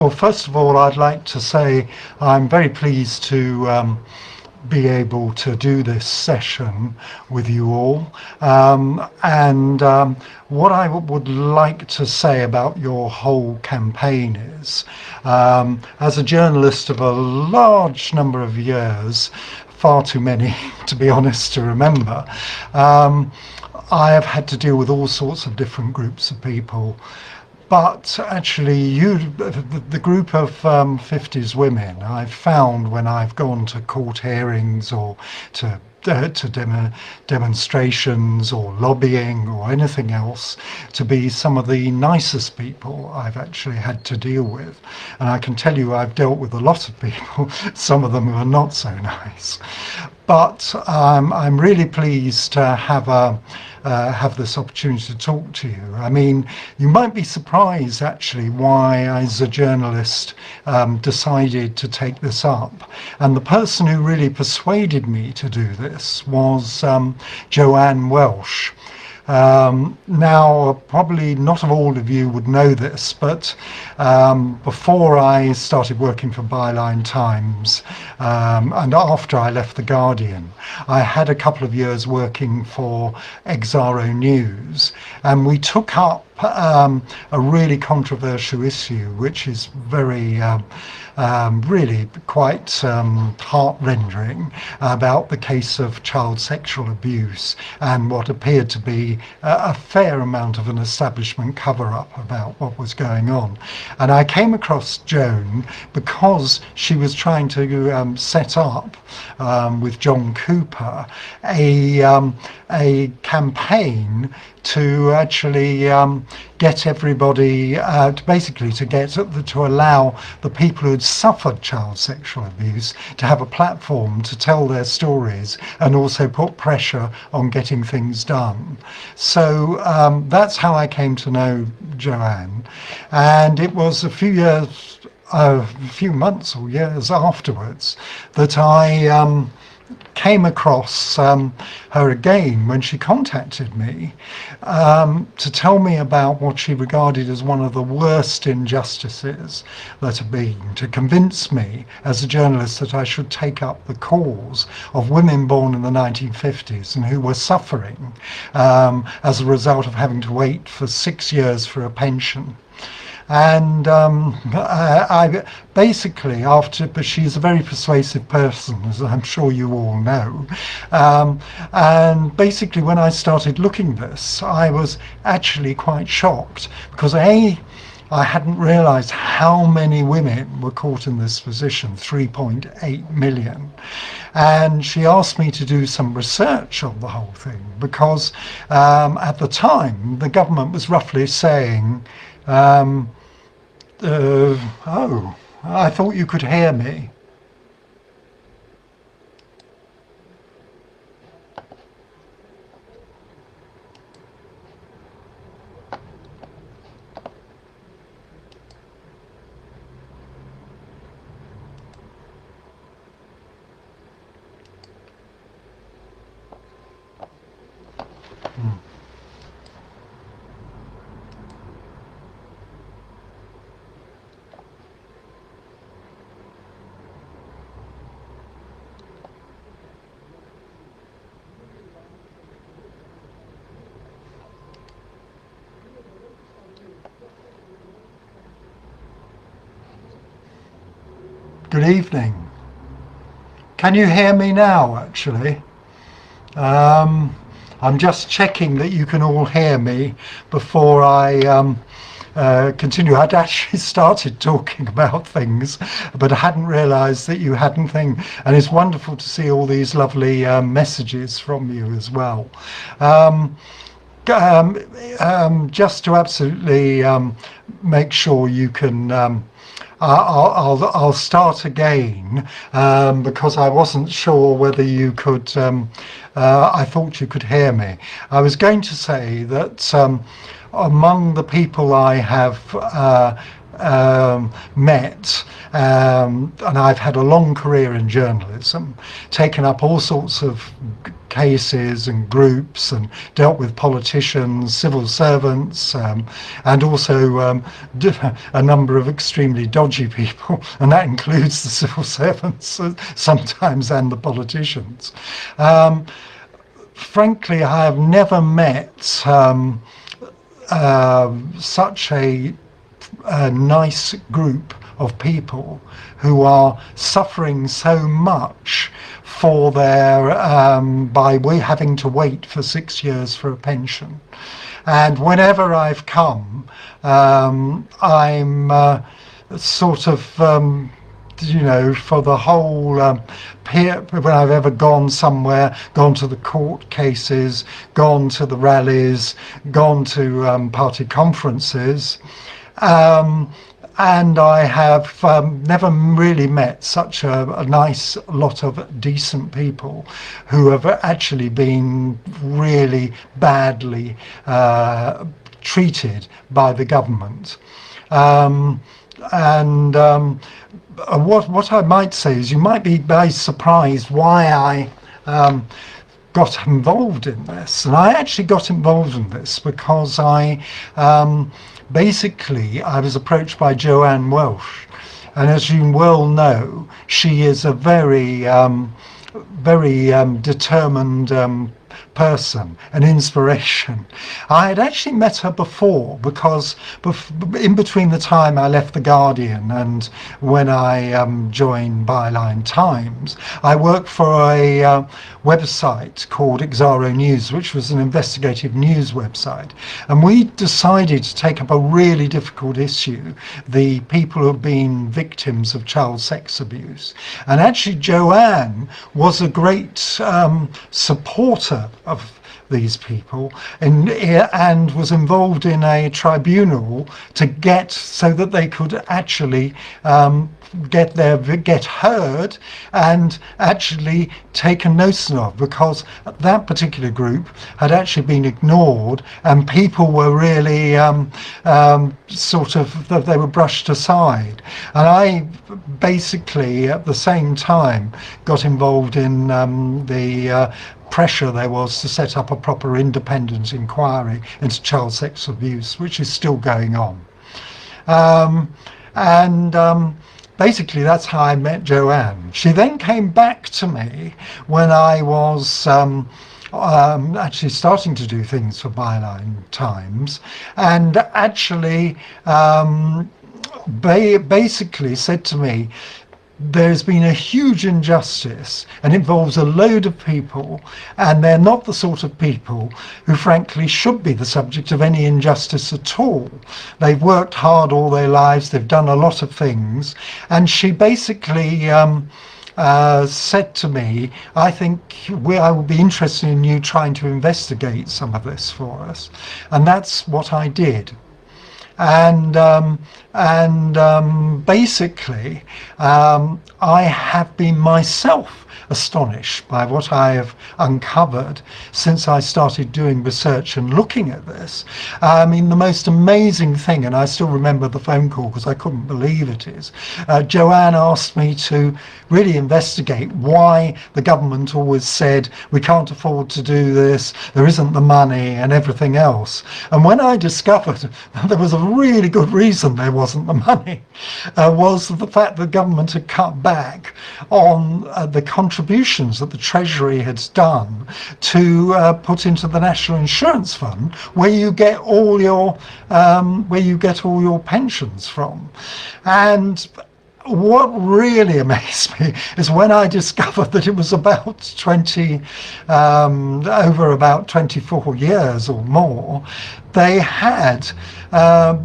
Well, first of all, I'd like to say I'm very pleased to be able to do this session with you all. And what I would like to say about your whole campaign is, as a journalist of a large number of years, far too many, to be honest, to remember, I have had to deal with all sorts of different groups of people. But actually, the group of 50s women, I've found when I've gone to court hearings or to demonstrations or lobbying or anything else, to be some of the nicest people I've actually had to deal with. And I can tell you I've dealt with a lot of people, some of them who are not so nice. But I'm really pleased to have this opportunity to talk to you. I mean, you might be surprised actually why, as a journalist, decided to take this up. And the person who really persuaded me to do this was Joanne Welsh. Now, probably not all of you would know this, but before I started working for Byline Times, and after I left The Guardian, I had a couple of years working for Exaro News, and we took up a really controversial issue, which is very really quite heart-rendering, about the case of child sexual abuse and what appeared to be a fair amount of an establishment cover-up about what was going on. And I came across Joan because she was trying to set up, with John Cooper, a campaign to actually get everybody, to allow the people who had suffered child sexual abuse to have a platform to tell their stories and also put pressure on getting things done. So that's how I came to know Joanne. And it was a few months or years afterwards that I came across her again when she contacted me to tell me about what she regarded as one of the worst injustices that had been, to convince me as a journalist that I should take up the cause of women born in the 1950s and who were suffering as a result of having to wait for 6 years for a pension. And I basically, but she's a very persuasive person, as I'm sure you all know. And basically, when I started looking at this, I was actually quite shocked because I hadn't realized how many women were caught in this position, 3.8 million. And she asked me to do some research on the whole thing because at the time, the government was roughly saying, oh, I thought you could hear me. Good evening. Can you hear me now, actually? I'm just checking that you can all hear me before I continue. I'd actually started talking about things, but I hadn't realized that you hadn't thing. And it's wonderful to see all these lovely messages from you as well. Just to absolutely make sure you can I'll start again because I wasn't sure whether you could, I thought you could hear me. I was going to say that among the people I have met and I've had a long career in journalism, taken up all sorts of cases and groups and dealt with politicians, civil servants, and also a number of extremely dodgy people, and that includes the civil servants sometimes and the politicians. Frankly, I have never met such a nice group of people who are suffering so much for their by having to wait for 6 years for a pension. And whenever I've come, I'm sort of for the whole when I've ever gone somewhere, gone to the court cases, gone to the rallies, gone to party conferences, and I have never really met such a nice lot of decent people who have actually been really badly treated by the government. What I might say is, you might be very surprised why I got involved in this. And I actually got involved in this because I was approached by Joanne Welsh. And as you well know, she is a very determined person, an inspiration. I had actually met her before, because in between the time I left The Guardian and when I joined Byline Times, I worked for a website called Exaro News, which was an investigative news website. And we decided to take up a really difficult issue, the people who have been victims of child sex abuse. And actually Joanne was a great supporter of these people and was involved in a tribunal to get so that they could actually get heard and actually taken notice of, because that particular group had actually been ignored and people were really they were brushed aside. And I basically at the same time got involved in the pressure there was to set up a proper independent inquiry into child sex abuse, which is still going on. Basically that's how I met Joanne. She then came back to me when I was actually starting to do things for Byline Times, and actually basically said to me, there's been a huge injustice and involves a load of people, and they're not the sort of people who frankly should be the subject of any injustice at all. They've worked hard all their lives, they've done a lot of things, and she basically said to me, I think I would be interested in you trying to investigate some of this for us. And that's what I did. Basically, I have been myself astonished by what I have uncovered since I started doing research and looking at this. I mean, the most amazing thing, and I still remember the phone call because I couldn't believe it, is Joanne asked me to really investigate why the government always said we can't afford to do this, there isn't the money and everything else. And when I discovered there was a really good reason there wasn't the money, was the fact the government had cut back on the contributions that the Treasury had done to put into the National Insurance Fund, where you get all your pensions from. And what really amazed me is when I discovered that it was about over about 24 years or more, they had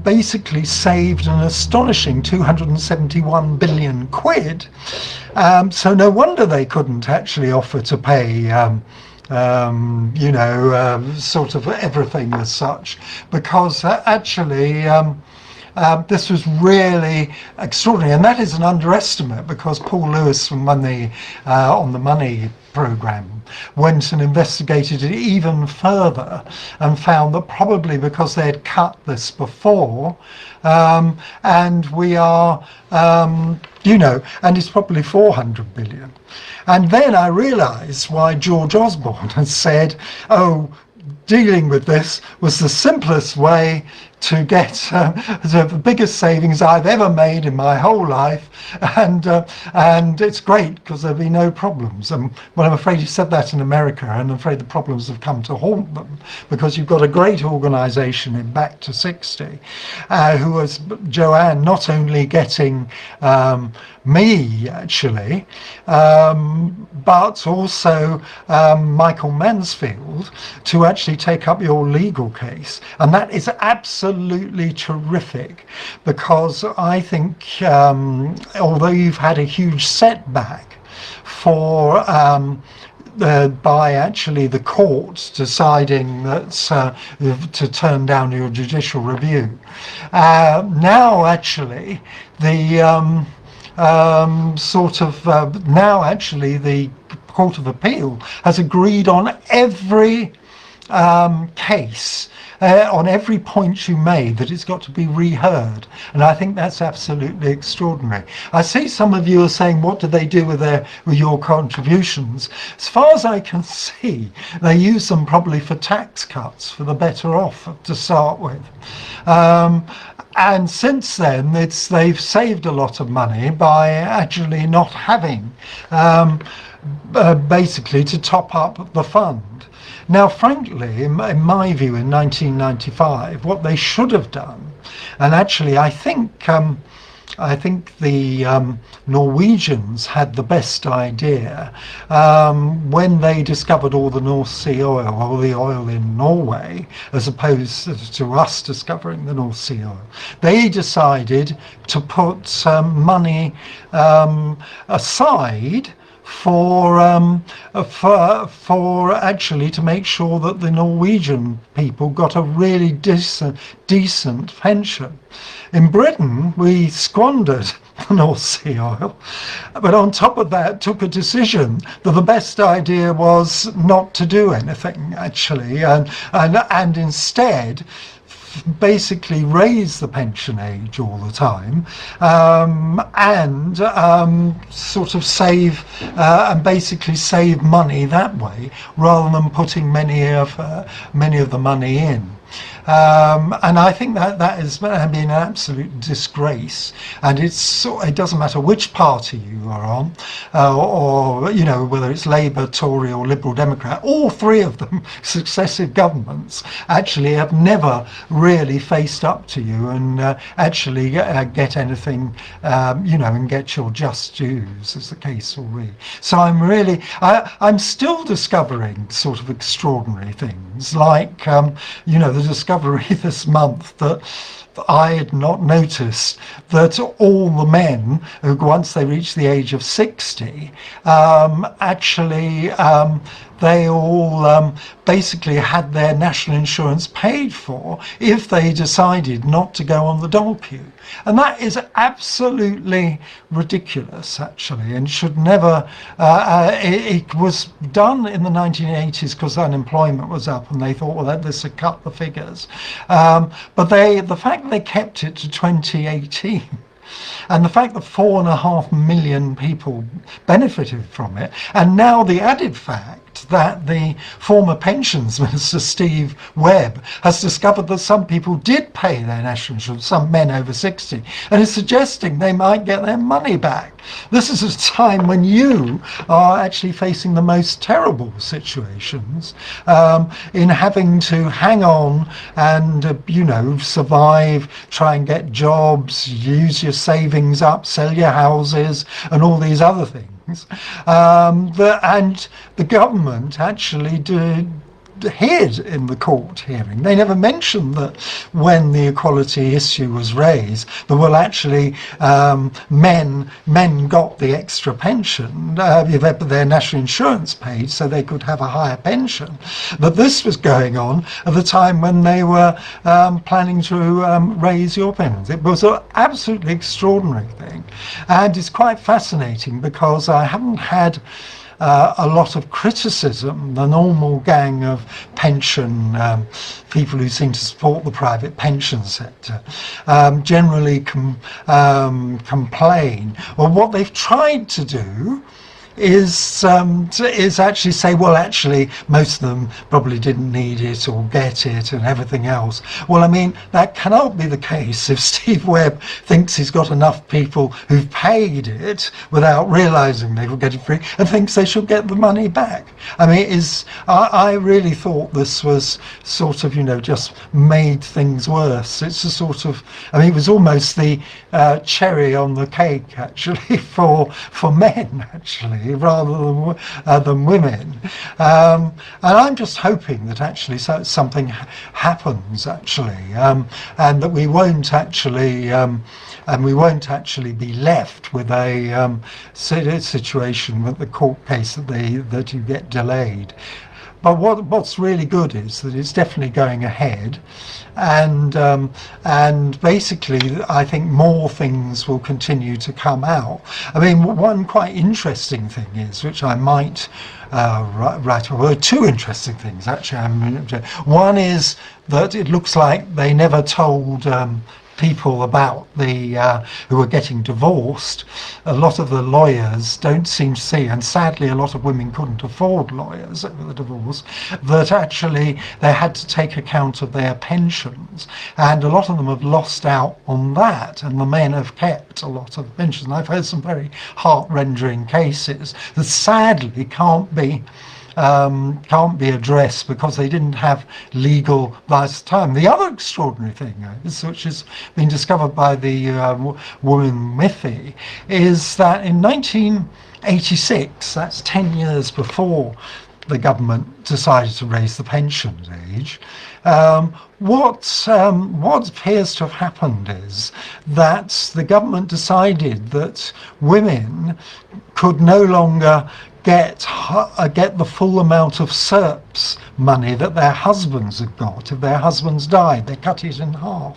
basically saved an astonishing 271 billion quid. So no wonder they couldn't actually offer to pay sort of everything as such, because actually This was really extraordinary, and that is an underestimate because Paul Lewis from Money on the Money program went and investigated it even further and found that probably because they had cut this before, and we are, and it's probably 400 billion. And then I realised why George Osborne has said, oh, dealing with this was the simplest way to get the biggest savings I've ever made in my whole life, and it's great because there'll be no problems. Well, I'm afraid he said that in America, and I'm afraid the problems have come to haunt them because you've got a great organisation in Back to 60 who was Joanne not only getting me actually, but also Michael Mansfield to actually take up your legal case, and that is absolutely terrific because I think although you've had a huge setback for by actually the courts deciding that to turn down your judicial review, now actually the the Court of Appeal has agreed on every case, on every point you made, that it's got to be reheard, and I think that's absolutely extraordinary. I see some of you are saying, what do they do with your contributions? As far as I can see, they use them probably for tax cuts for the better off to start with. And since then, they've saved a lot of money by actually not having basically to top up the fund. Now, frankly, in my view, in 1995, what they should have done, and actually I think the Norwegians had the best idea when they discovered all the North Sea oil, or the oil in Norway, as opposed to us discovering the North Sea oil. They decided to put money aside for actually to make sure that the Norwegian people got a really decent pension. In Britain, we squandered the North Sea oil, but on top of that took a decision that the best idea was not to do anything actually, and instead basically raise the pension age all the time, and sort of save and basically save money that way rather than putting many of the money in. And I think that has been an absolute disgrace, and it doesn't matter which party you are on, or whether it's Labour, Tory or Liberal Democrat. All three of them, successive governments, actually have never really faced up to you and actually get anything, and get your just dues, as the case will be. So I'm still discovering sort of extraordinary things, like the discovery this month that I had not noticed that all the men who, once they reach the age of 60, actually they all basically had their national insurance paid for if they decided not to go on the dole queue. And that is absolutely ridiculous, actually, and should never. It was done in the 1980s because unemployment was up, and they thought, well, this would cut the figures. But the fact they kept it to 2018. And the fact that 4.5 million people benefited from it, and now the added fact that the former pensions minister Steve Webb has discovered that some people did pay their national insurance, some men over 60, and is suggesting they might get their money back. This is a time when you are actually facing the most terrible situations in having to hang on and survive, try and get jobs, use your savings up, sell your houses and all these other things. And the government actually hid in the court hearing. They never mentioned that when the equality issue was raised, that well, actually, men got the extra pension, their national insurance paid, so they could have a higher pension. But this was going on at the time when they were planning to raise your pensions. It was an absolutely extraordinary thing, and it's quite fascinating because I haven't had a lot of criticism. The normal gang of pension people who seem to support the private pension sector generally complain. Well, what they've tried to do is actually say, well, actually, most of them probably didn't need it or get it and everything else. Well, I mean, that cannot be the case if Steve Webb thinks he's got enough people who've paid it without realising they will get it free and thinks they should get the money back. I mean, I really thought this was sort of, just made things worse. It's a sort of, I mean, it was almost the cherry on the cake, actually, for men, actually, rather than women, and I'm just hoping that actually something happens actually, and that we won't actually be left with a situation with the court case that you get delayed. But what's really good is that it's definitely going ahead, and basically I think more things will continue to come out. I mean, one quite interesting thing is, which I might write, well, two interesting things actually. One is that it looks like they never told people about who were getting divorced. A lot of the lawyers don't seem to see, and sadly a lot of women couldn't afford lawyers over the divorce, that actually they had to take account of their pensions, and a lot of them have lost out on that, and the men have kept a lot of pensions. And I've heard some very heart-rending cases that sadly can't be addressed because they didn't have legal advice at the time. The other extraordinary thing, which has been discovered by the woman Miffy, is that in 1986, that's 10 years before the government decided to raise the pension age, what appears to have happened is that the government decided that women could no longer get the full amount of SERPs money that their husbands had got. If their husbands died, they cut it in half.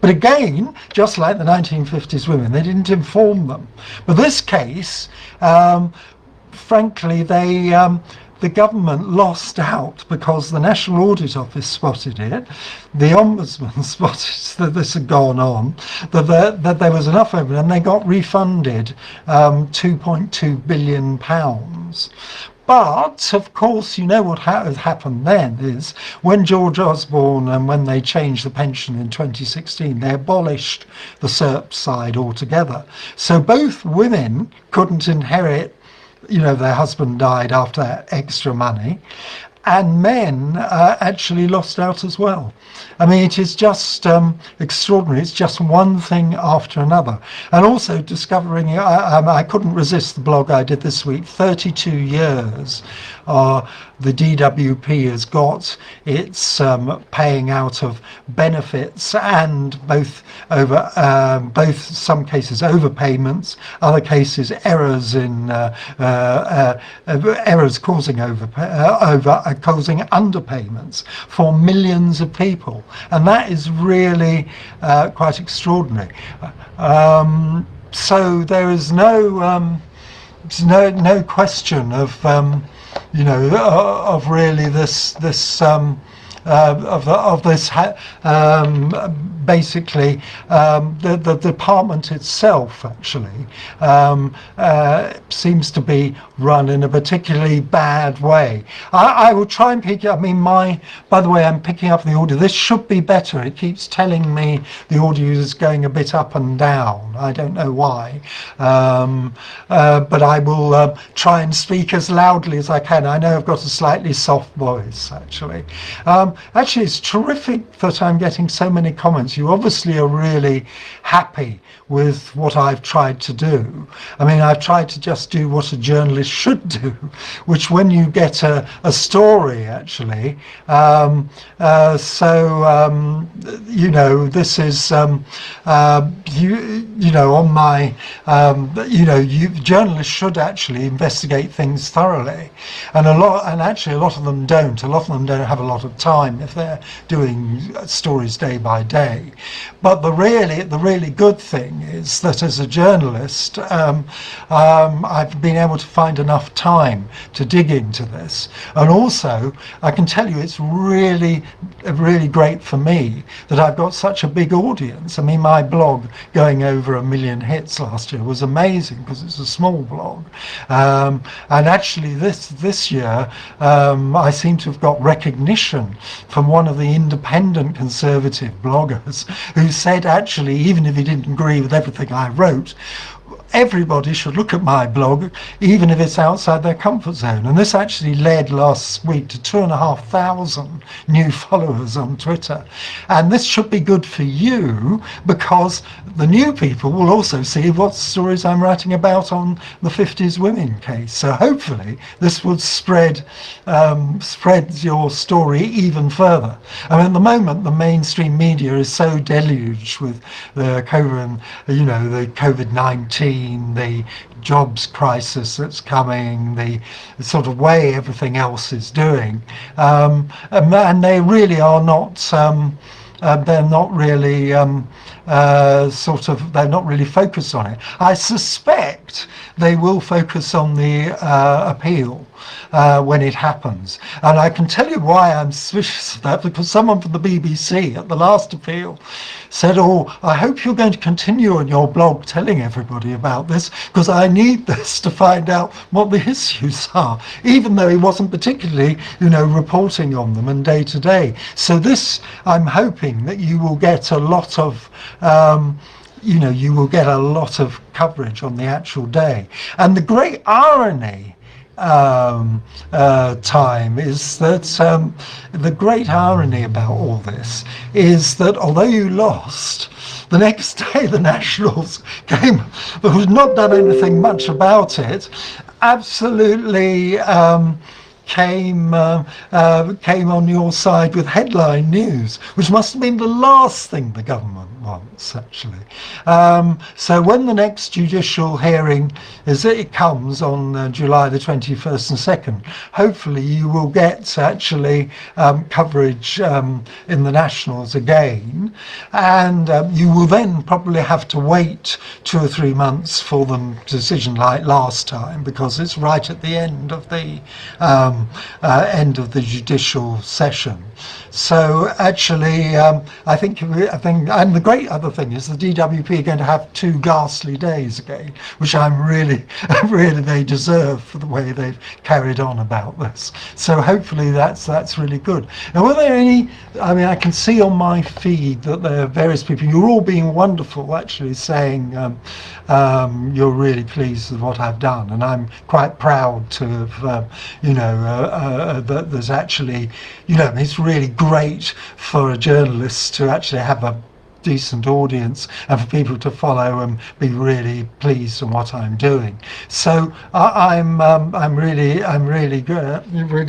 But again, just like the 1950s women, they didn't inform them. But this case, frankly, the government lost out because the National Audit Office spotted it, the Ombudsman spotted that this had gone on, that there was enough evidence, and they got refunded £2.2 billion. But, of course, what has happened then is when George Osborne and when they changed the pension in 2016, they abolished the SERP side altogether. So both women couldn't inherit, their husband died after that extra money, and men actually lost out as well. I mean, it is just extraordinary. It's just one thing after another. And also discovering, I couldn't resist the blog I did this week, 32 years the DWP has got its paying out of benefits, and both some cases overpayments, other cases errors in errors causing causing underpayments for millions of people, and that is really quite extraordinary. So there is no question of of really this basically the department itself actually seems to be run in a particularly bad way. I will try and pick up, by the way, I'm picking up the audio. This should be better. It keeps telling me the audio is going a bit up and down. I don't know why, but I will try and speak as loudly as I can. I know I've got a slightly soft voice actually. actually, it's terrific that I'm getting so many comments. You obviously are really happy with what I've tried to do. I mean, I've tried to just do what a journalist should do, which when you get a story, actually, this is, on my, journalists should actually investigate things thoroughly. And actually a lot of them don't. A lot of them don't have a lot of time if they're doing stories day by day. But the really good thing is that as a journalist, I've been able to find enough time to dig into this. And also, I can tell you it's really great for me that I've got such a big audience. I mean, my blog going over 1 million hits last year was amazing because it's a small blog. And actually this year, I seem to have got recognition from one of the independent conservative bloggers who said, actually, even if he didn't agree with everything I wrote, everybody should look at my blog, even if it's outside their comfort zone. And this actually led last week to 2,500 new followers on Twitter. And this should be good for you, because the new people will also see what stories I'm writing about on the 50s women case. So hopefully this will spread your story even further. I mean, at the moment, the mainstream media is so deluged with the COVID-19, the jobs crisis that's coming, the sort of way everything else is doing, and they really are not. They're not really they're not really focused on it. I suspect they will focus on the appeal when it happens. And I can tell you why I'm suspicious of that, because someone from the BBC at the last appeal said, "Oh, I hope you're going to continue on your blog telling everybody about this, because I need this to find out what the issues are," even though he wasn't particularly, reporting on them and day to day. So this, I'm hoping that you will get a lot of coverage on the actual day. And the great irony time is that the great irony about all this is that although you lost, the next day the Nationals came, who'd not done anything much about it, absolutely came on your side with headline news, which must have been the last thing the government wants, actually. So when the next judicial hearing it comes on July the 21st and 2nd, hopefully you will get actually coverage in the Nationals again, and you will then probably have to wait 2 or 3 months for the decision like last time, because it's right at the end of the judicial session. So actually, I think, and the great other thing is the DWP are going to have 2 ghastly days again, which I'm really they deserve for the way they've carried on about this. So hopefully that's really good. Now, were there any? I mean, I can see on my feed that there are various people. You're all being wonderful, actually, saying you're really pleased with what I've done, and I'm quite proud to have, that there's actually, it's really great for a journalist to actually have a decent audience and for people to follow and be really pleased on what I'm doing. So I'm really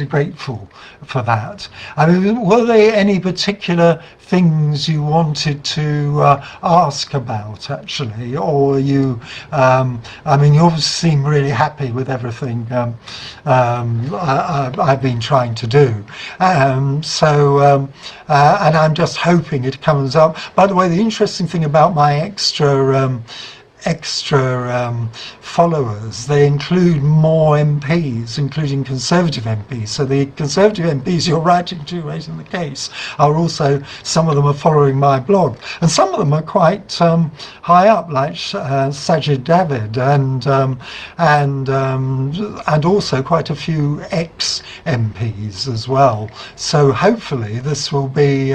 grateful for that. I mean, were there any particular things you wanted to ask about, actually, or you? I mean, you obviously seem really happy with everything I've been trying to do. And I'm just hoping it comes up. By the way, the interesting thing about my extra followers, they include more MPs, including Conservative MPs. So the Conservative MPs you're writing to, raising the case, are also, some of them are following my blog, and some of them are quite high up, like Sajid David, and also quite a few ex-MPs as well. So hopefully this will be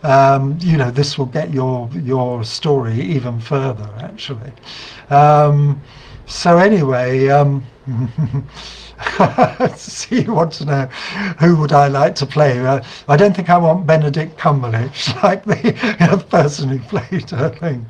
this will get your story even further, actually. So anyway, So you want to know who would I like to play? I don't think I want Benedict Cumberbatch, like the person who played her thing.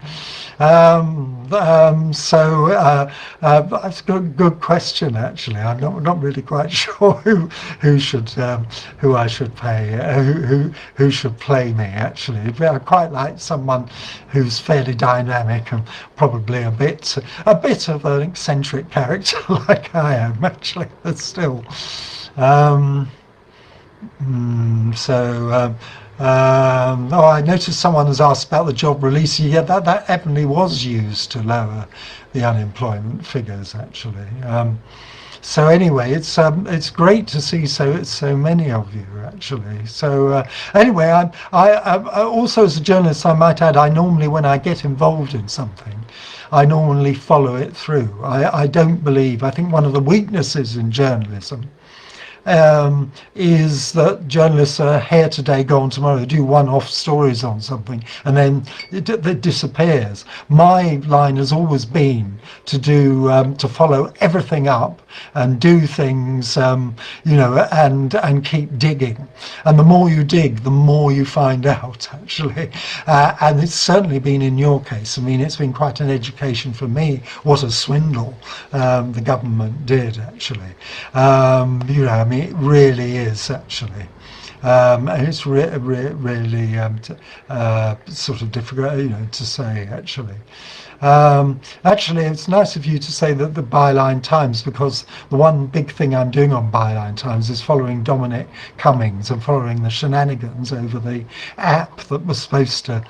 That's a good question. Actually, I'm not really quite sure who I should pay, who should play me. Actually, but I quite like someone who's fairly dynamic and probably a bit of an eccentric character like I am. Actually, but still. Um, I noticed someone has asked about the job release. Yeah, that evidently was used to lower the unemployment figures, actually. So anyway, it's great to see so many of you, actually. So anyway, I also, as a journalist, I might add, I normally, when I get involved in something, I normally follow it through. I don't believe. I think one of the weaknesses in journalism is that journalists are here today, gone tomorrow. They do one-off stories on something, and then it disappears. My line has always been to follow everything up and do things, and keep digging. And the more you dig, the more you find out, actually. And it's certainly been in your case. I mean, it's been quite an education for me. What a swindle the government did, actually. It really is, actually. And it's really sort of difficult, to say, actually. Actually, it's nice of you to say that the Byline Times, because the one big thing I'm doing on Byline Times is following Dominic Cummings and following the shenanigans over the app that was supposed to,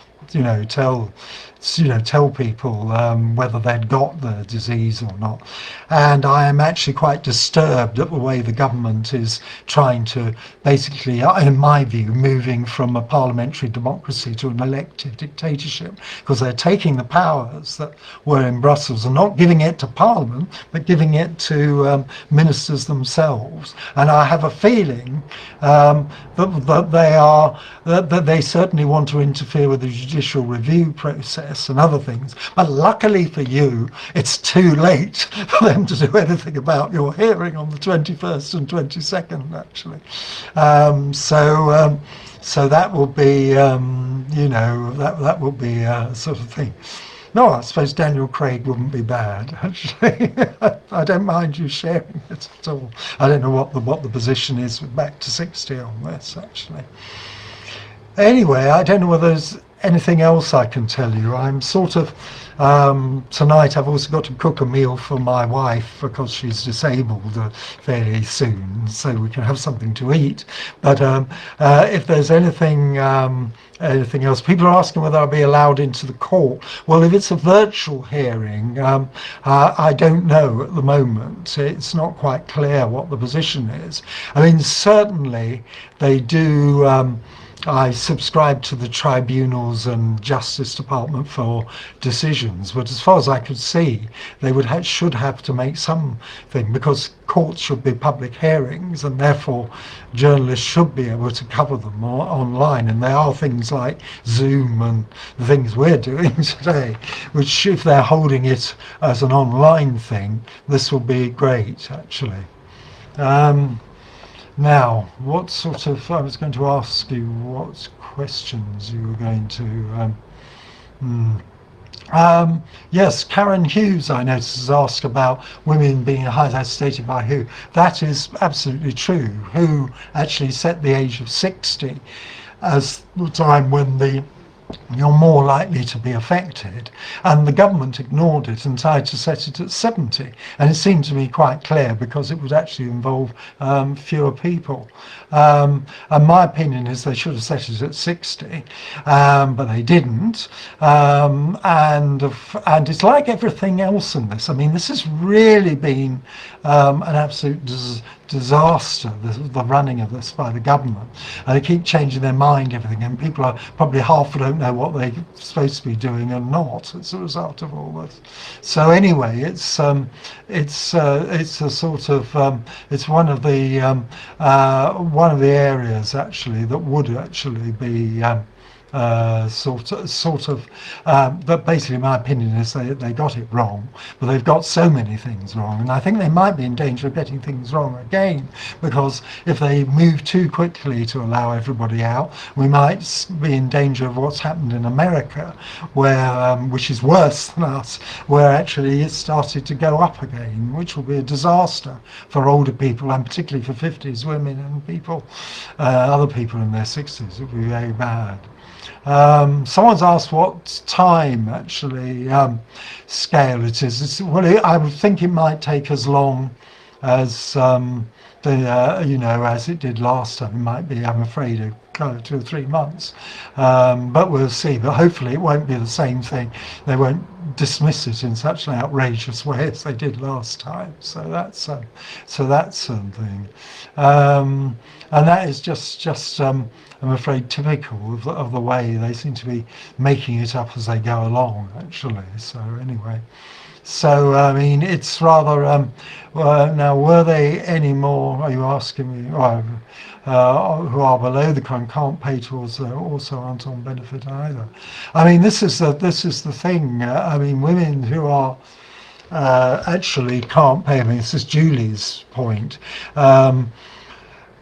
tell people whether they'd got the disease or not. And I am actually quite disturbed at the way the government is trying to basically, in my view, moving from a parliamentary democracy to an elected dictatorship, because they're taking the powers that were in Brussels and not giving it to Parliament, but giving it to ministers themselves. And I have a feeling that they certainly want to interfere with the judicial review process and other things. But luckily for you, it's too late for them to do anything about your hearing on the 21st and 22nd, actually. So that will be, that will be a sort of thing. No, I suppose Daniel Craig wouldn't be bad, actually. I don't mind you sharing it at all. I don't know what the position is with Back to 60 on this, actually. Anyway, I don't know whether there's anything else I can tell you. I'm sort of, tonight I've also got to cook a meal for my wife because she's disabled fairly soon, so we can have something to eat. But if there's anything else, people are asking whether I'll be allowed into the court. Well, if it's a virtual hearing, I don't know at the moment. It's not quite clear what the position is. I mean, certainly they do. I subscribe to the tribunals and Justice Department for decisions, but as far as I could see, they should have to make something, because courts should be public hearings, and therefore journalists should be able to cover them online. And there are things like Zoom and the things we're doing today, which, if they're holding it as an online thing, this will be great, actually. Now, what sort of, I was going to ask you what questions you were going to, yes, Karen Hughes, I noticed, has asked about women being stated by who. That is absolutely true. Who actually set the age of 60 as the time when you're more likely to be affected, and the government ignored it and tried to set it at 70, and it seemed to me quite clear because it would actually involve fewer people. And my opinion is they should have set it at 60, but they didn't. And it's like everything else in this. I mean, this has really been an absolute disaster, the running of this by the government. And they keep changing their mind, everything, and people are probably half don't know what they're supposed to be doing and not as a result of all this. So anyway, it's a sort of it's one of the areas actually that would actually be sort of. But basically, my opinion is they got it wrong, but they've got so many things wrong, and I think they might be in danger of getting things wrong again, because if they move too quickly to allow everybody out, we might be in danger of what's happened in America, where which is worse than us, where actually it started to go up again, which will be a disaster for older people, and particularly for 50s women and people, other people in their 60s. It would be very bad. Someone's asked what time actually scale it is. I would think it might take as long as as it did last time. It might be, I'm afraid, a kind of 2 or 3 months, but we'll see. But hopefully, it won't be the same thing. They won't dismiss it in such an outrageous way as they did last time. So that's something, and that is just. I'm afraid typical of the way they seem to be making it up as they go along, actually. So anyway, so I mean, it's rather. Now, were they any more? Are you asking me? Who are below the crime can't pay towards also aren't on benefit either. I mean, this is the thing. I mean, women who are actually can't pay. I mean, this is Julie's point.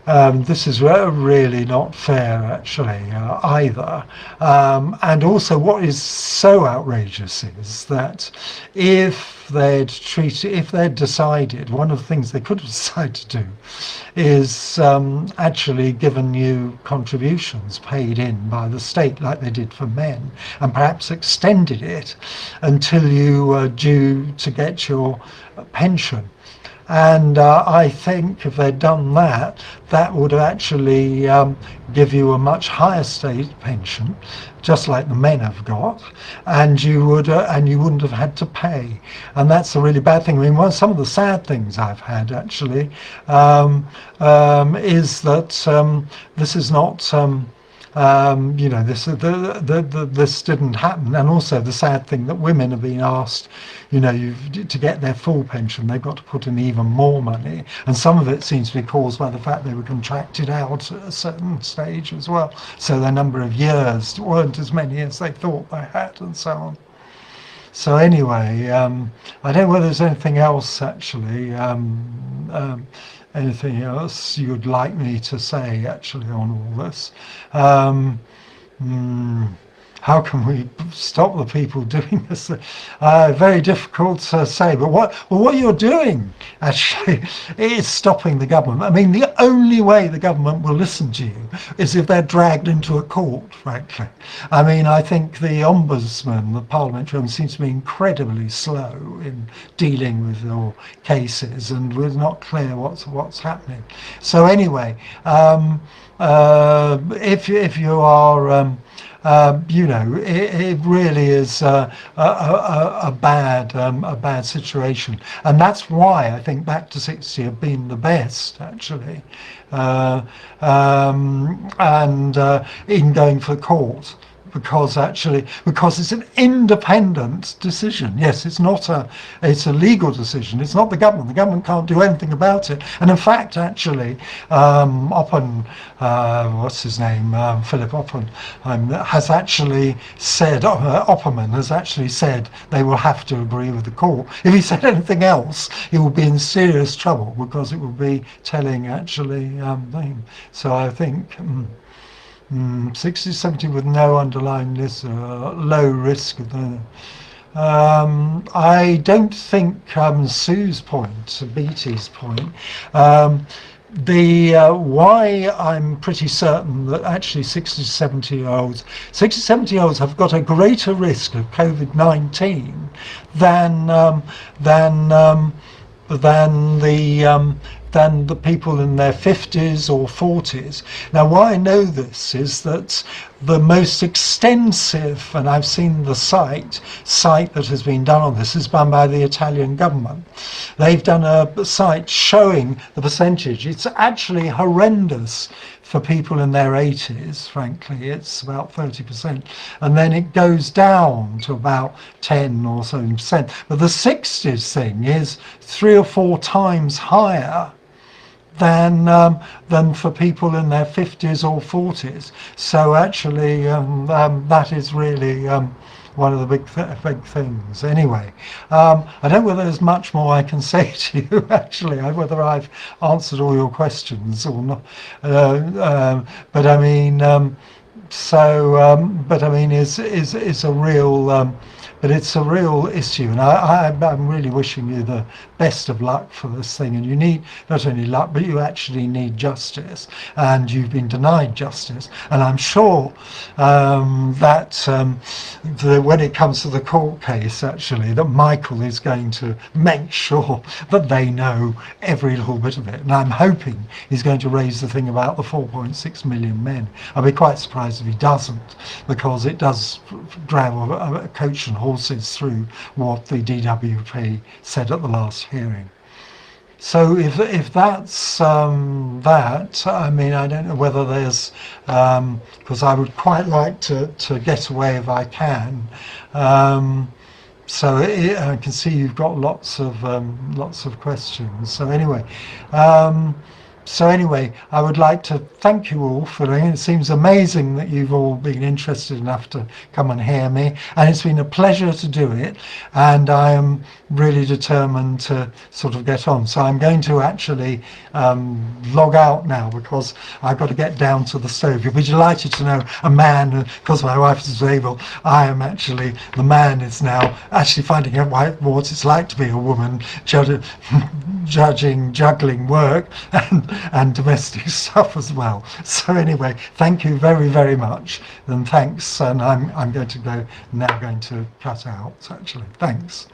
This is really not fair, actually, either. And also, what is so outrageous is that if they'd decided, one of the things they could have decided to do is actually given you contributions paid in by the state, like they did for men, and perhaps extended it until you were due to get your pension. And I think if they'd done that, that would actually give you a much higher state pension, just like the men have got, and you wouldn't have had to pay. And that's a really bad thing. I mean, some of the sad things I've had actually is that this is not. This didn't happen, and also the sad thing that women have been asked, to get their full pension, they've got to put in even more money, and some of it seems to be caused by the fact they were contracted out at a certain stage as well, so their number of years weren't as many as they thought they had, and so on. So anyway, I don't know whether there's anything else actually. Anything else you'd like me to say actually on all this? How can we stop the people doing this? Very difficult to say, but what you're doing actually is stopping the government. I mean, the only way the government will listen to you is if they're dragged into a court, frankly. I mean, I think the Ombudsman, the parliamentary ombudsman, seems to be incredibly slow in dealing with your cases, and we're not clear what's happening. So anyway, if you are it really is a bad situation, and that's why I think back to 60 have been the best actually, and in going for court. Because it's an independent decision. Yes, it's a legal decision. It's not the government. The government can't do anything about it. And in fact, actually, what's his name? Philip Oppenheim has actually said, Opperman has actually said they will have to agree with the court. If he said anything else, he will be in serious trouble because it will be telling actually them. So I think. 60, 70 with no underlying low risk. I don't think Sue's point, Beatty's point, why I'm pretty certain that actually 60 to 70-year-olds have got a greater risk of COVID-19 than the people in their 50s or 40s. Now, why I know this is that the most extensive, and I've seen the site that has been done on this, is done by the Italian government. They've done a site showing the percentage. It's actually horrendous for people in their 80s, frankly. It's about 30%. And then it goes down to about 10 or so percent. But the 60s thing is 3 or 4 times higher than for people in their 50s or 40s. So actually, that is really one of the big things. Anyway, I don't know whether there's much more I can say to you. Actually, whether I've answered all your questions or not. But I mean, but I mean, it's a real. But it's a real issue, and I'm really wishing you the best of luck for this thing. And you need not only luck, but you actually need justice, and you've been denied justice. And I'm sure that when it comes to the court case, actually, that Michael is going to make sure that they know every little bit of it. And I'm hoping he's going to raise the thing about the 4.6 million men. I'd be quite surprised if he doesn't, because it does drag a coach and horses through what the DWP said at the last hearing. So if that's that, I mean, I don't know whether there's, because I would quite like to get away if I can. So I can see you've got lots of questions. So anyway. I would like to thank you all for it. It seems amazing that you've all been interested enough to come and hear me, and it's been a pleasure to do it, and I am really determined to sort of get on. So I'm going to actually log out now, because I've got to get down to the stove. You'll be delighted to know a man, because my wife is disabled, the man is now actually finding out what it's like to be a woman, juggling work and domestic stuff as well. So anyway, thank you very, very much, and thanks. And I'm going to cut out actually. Thanks.